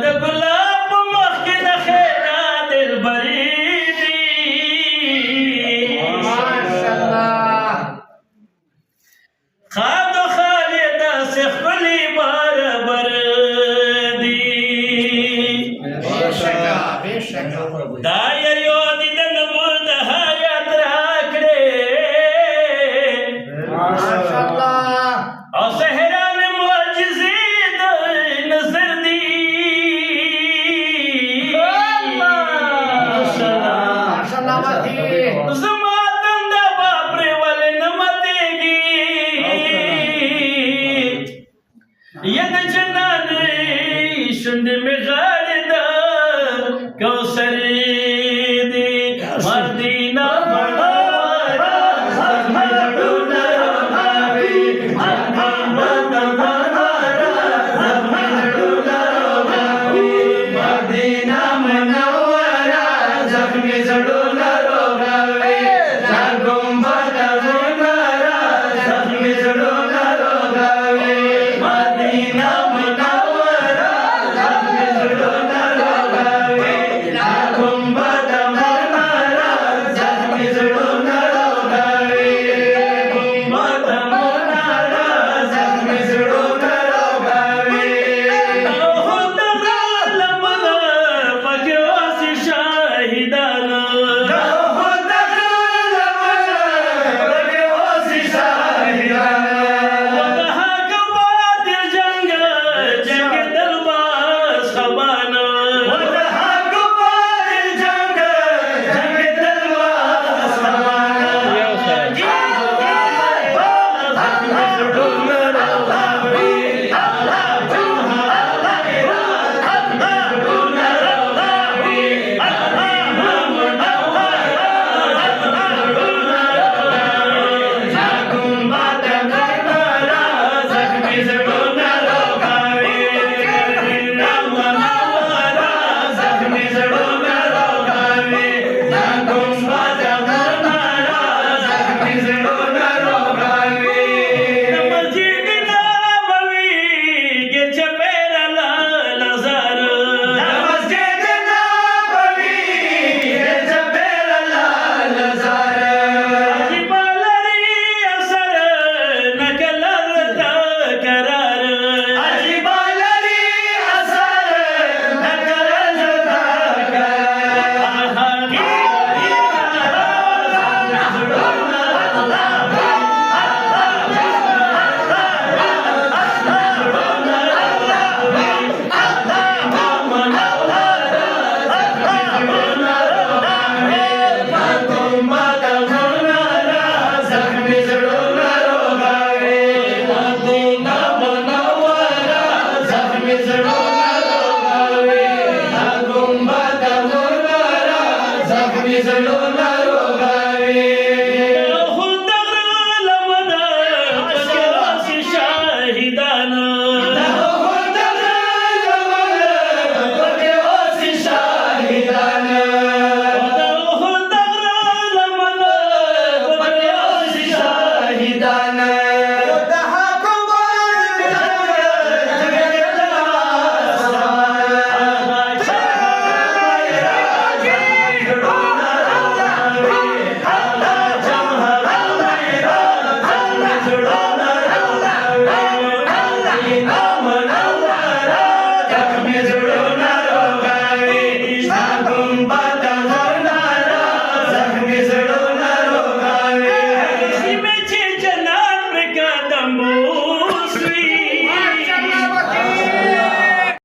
د ګلاب په مخ کې د خیدا دلبري دي ماشاءالله خادو خالد سے خلی برابر دی بشکا دا یو دی د نور د حیات راکړې ماشاءالله او سهران معجزې د نظر دی ماشاءالله ماتي زما تنده به پرې ولې نه ماتېږي یا د جنانې شونډې مې غاړې ده کوثرې دي مدینه منوره زخمي زړونه رغوي مدینه منوره زخمي زړونه رغوي مدینه منوره زخمي زړونه رغوي دا ګنبد منوره زخمي زړونه رغوي مدینه منوره زخمي زړونه رغوي دا ګنبد منوره زخمي زړونه رغوي ګنبد منوره زخمي زړونه رغوي اوه دغه لمنه پکې اوسې شاهدانه اوه دغه لمنه پکې اوسې شاهدانه وده کبات جنگ دل باز خبانه وده کبات جنگ دل باز خبانه زخمي زړونه